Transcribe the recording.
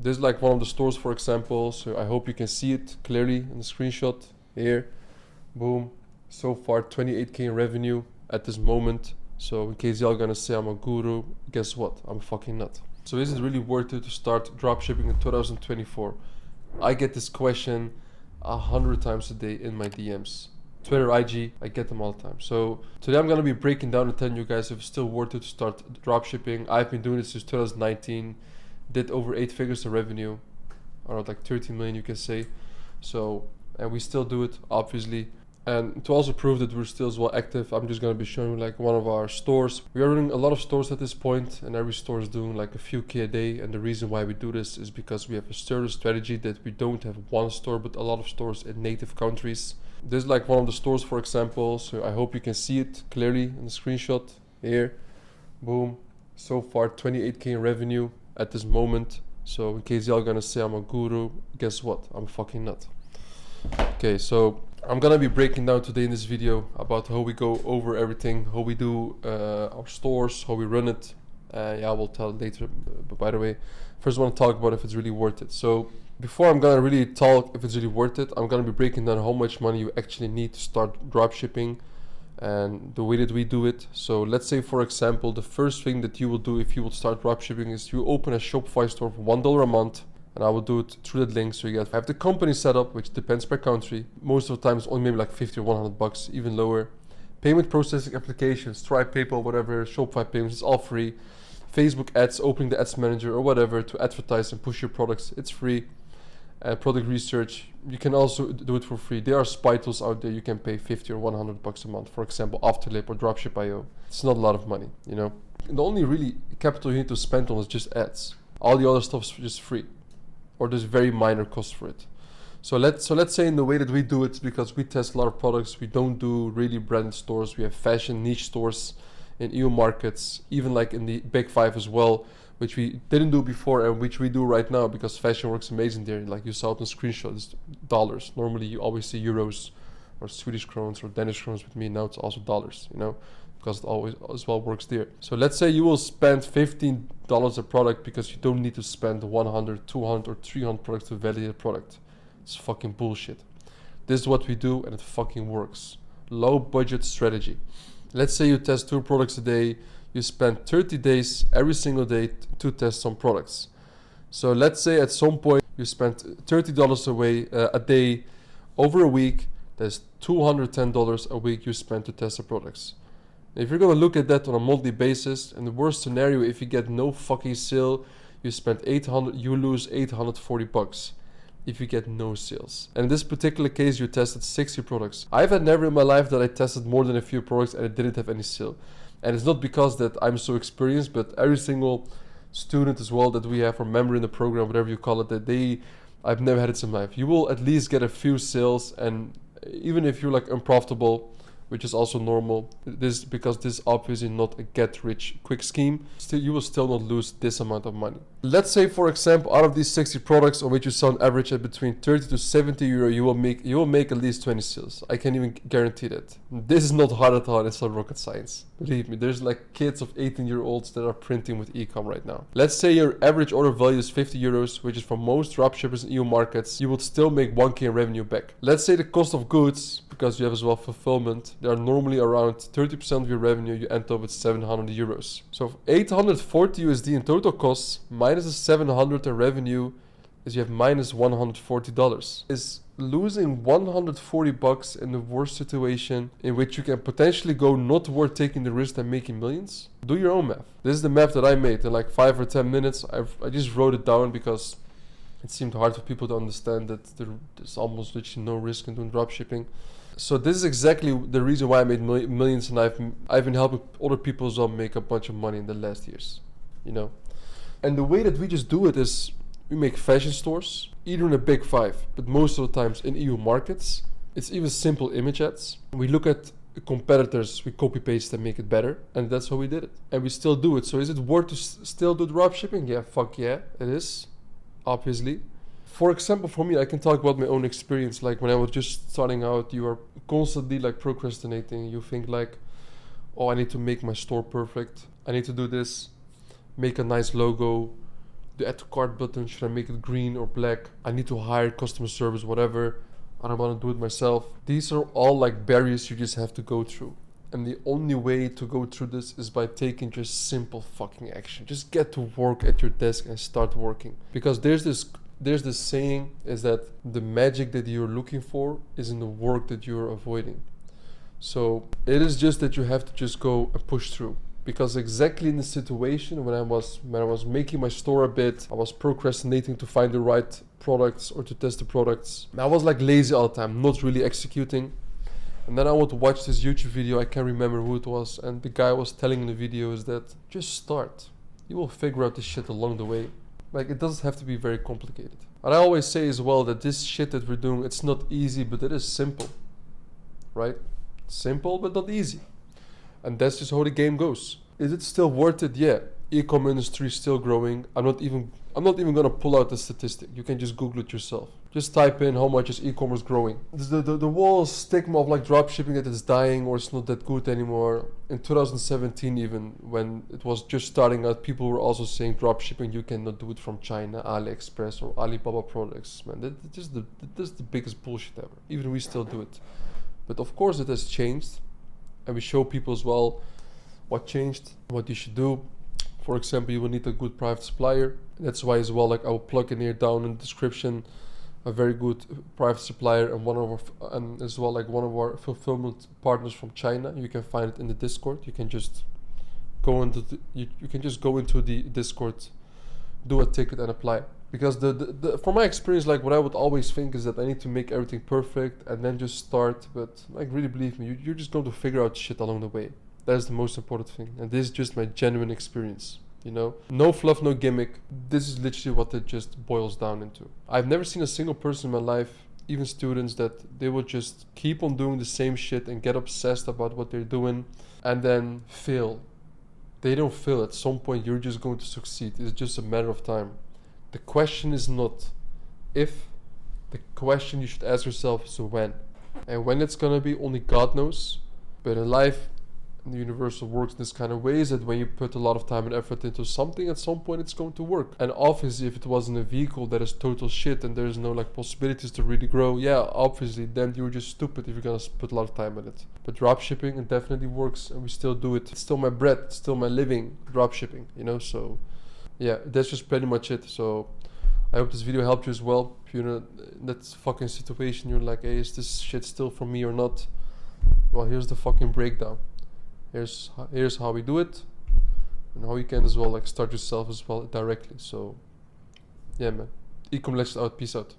This is like one of the stores, for example. So I hope you can see it clearly in the screenshot here. Boom. So far 28k in revenue at this moment. So in case y'all gonna say I'm a guru, guess what? I'm fucking not. So is it really worth it to start dropshipping in 2024? I get this question 100 times a day in my DMs. Twitter, IG, I get them all the time. So today I'm gonna be breaking down and telling you guys if it's still worth it to start dropshipping. I've been doing this since 2019, did over 8 figures of revenue, around like 13 million you can say. So, and we still do it, obviously. And to also prove that we're still as well active, I'm just going to be showing you like one of our stores. We are running a lot of stores at this point, and every store is doing like a few K a day. And the reason why we do this is because we have a certain strategy that we don't have one store, but a lot of stores in native countries. This is like one of the stores, for example. So I hope you can see it clearly in the screenshot here. Boom. So far 28k in revenue at this moment. So in case y'all gonna say I'm a guru, guess what? I'm fucking not. Okay, so I'm gonna be breaking down today in this video about how we go over everything, how we do our stores, how we run it. Yeah, we'll tell later. But by the way, first I want to talk about if it's really worth it. So before I'm gonna really talk if it's really worth it, I'm gonna be breaking down how much money you actually need to start dropshipping and the way that we do it. So let's say, for example, the first thing that you will do if you will start dropshipping is you open a Shopify store for $1 a month. And I will do it through that link. So you have the company set up, which depends per country. Most of the time it's only maybe like 50 or 100 bucks, even lower. Payment processing applications, Stripe, PayPal, whatever, Shopify payments, it's all free. Facebook ads, opening the ads manager or whatever to advertise and push your products, it's free. Product research, you can also do it for free. There are spy tools out there you can pay 50 or 100 bucks a month. For example, Afterlip or Dropship.io. It's not a lot of money, you know. The only really capital you need to spend on is just ads. All the other stuff is just free. Or there's very minor cost for it. So let's say in the way that we do it, because we test a lot of products, we don't do really branded stores. We have fashion niche stores in EU markets, even like in the big 5 as well, which we didn't do before and which we do right now because fashion works amazing there. Like you saw it on screenshots, dollars. Normally you always see euros or Swedish krones or Danish krones with me. Now it's also dollars, you know, because it always as well works there. So let's say you will spend $15 a product because you don't need to spend 100, 200 or 300 products to validate a product. It's fucking bullshit. This is what we do and it fucking works. Low budget strategy. Let's say you test 2 products a day. You spend 30 days every single day to test some products. So let's say at some point you spend $30 a day over a week. That's $210 a week you spend to test the products. If you're gonna look at that on a monthly basis, in the worst scenario, if you get no fucking sale, you spend 800, you lose 840 bucks if you get no sales. And in this particular case, you tested 60 products. I've had never in my life that I tested more than a few products and I didn't have any sale. And it's not because that I'm so experienced, but every single student as well that we have, or member in the program, whatever you call it, that I've never had it in my life. You will at least get a few sales, and even if you're like unprofitable, which is also normal, because this is obviously not a get rich quick scheme, you will still not lose this amount of money. Let's say, for example, out of these 60 products on which you sell on average at between 30 to 70 euro, you will make at least 20 sales. I can even guarantee that. This is not hard at all, it's not rocket science. Believe me, there's like kids of 18-year-olds that are printing with e-com right now. Let's say your average order value is 50 euros, which is for most dropshippers in EU markets, you would still make 1k in revenue back. Let's say the cost of goods, because you have as well fulfillment, they are normally around 30% of your revenue, you end up with 700 euros. So 840 USD in total costs, minus the 700 in revenue, is you have minus $140. Is losing 140 bucks in the worst situation in which you can potentially go not worth taking the risk and making millions? Do your own math. This is the math that I made in like 5 or 10 minutes. I just wrote it down because it seemed hard for people to understand that there's almost literally no risk in doing dropshipping. So this is exactly the reason why I made millions, and I've been helping other people as well make a bunch of money in the last years, you know. And the way that we just do it is we make fashion stores, either in the big 5, but most of the times in EU markets. It's even simple image ads. We look at competitors, we copy paste and make it better, and that's how we did it. And we still do it. So is it worth to still do dropshipping? Yeah, fuck yeah, it is, obviously. For example, for me, I can talk about my own experience. Like when I was just starting out, you are constantly like procrastinating. You think like, oh, I need to make my store perfect. I need to do this, make a nice logo, the add to cart button, should I make it green or black? I need to hire customer service, whatever. I don't want to do it myself. These are all like barriers you just have to go through. And the only way to go through this is by taking just simple fucking action. Just get to work at your desk and start working. Because there's this saying is that the magic that you're looking for is in the work that you're avoiding. So it is just that you have to just go and push through. Because exactly in the situation when I was making my store a bit, I was procrastinating to find the right products or to test the products. I was like lazy all the time, not really executing. And then I would watch this YouTube video, I can't remember who it was, and the guy was telling in the video is that just start. You will figure out this shit along the way. Like, it doesn't have to be very complicated. And I always say as well that this shit that we're doing, it's not easy, but it is simple. Right? Simple, but not easy. And that's just how the game goes. Is it still worth it? Yeah. E-com industry is still growing. I'm not even gonna pull out the statistic. You can just Google it yourself. Just type in how much is e-commerce growing. The whole stigma of like dropshipping that it's dying or it's not that good anymore. In 2017 even, when it was just starting out, people were also saying dropshipping, you cannot do it from China, AliExpress or Alibaba products. Man, that's the biggest bullshit ever. Even we still do it. But of course it has changed. And we show people as well what changed, what you should do. For example, you will need a good private supplier. That's why as well, like I will plug in here down in the description, a very good private supplier and as well like one of our fulfillment partners from China. You can find it in the Discord. You can just go into the Discord, do a ticket and apply. Because from my experience, like what I would always think is that I need to make everything perfect and then just start. But like really believe me, you're just going to figure out shit along the way. That is the most important thing. And this is just my genuine experience, you know? No fluff, no gimmick. This is literally what it just boils down into. I've never seen a single person in my life, even students, that they will just keep on doing the same shit and get obsessed about what they're doing and then fail. They don't fail. At some point, you're just going to succeed. It's just a matter of time. The question is not if. The question you should ask yourself is when. And when it's gonna be, only God knows. But in life, the universal works in this kind of ways that when you put a lot of time and effort into something, at some point it's going to work. And obviously if it was in a vehicle that is total shit and there's no like possibilities to really grow, yeah, obviously then you're just stupid if you're gonna put a lot of time in it. But dropshipping, it definitely works and we still do it. It's still my bread, it's still my living, dropshipping, you know. So yeah, that's just pretty much it. So I hope this video helped you as well. If you're in that fucking situation, you're like, hey, is this shit still for me or not? Well, here's the fucking breakdown. Here's how we do it, and how you can as well like start yourself as well directly. So yeah, man. Ecom Legend out. Peace out.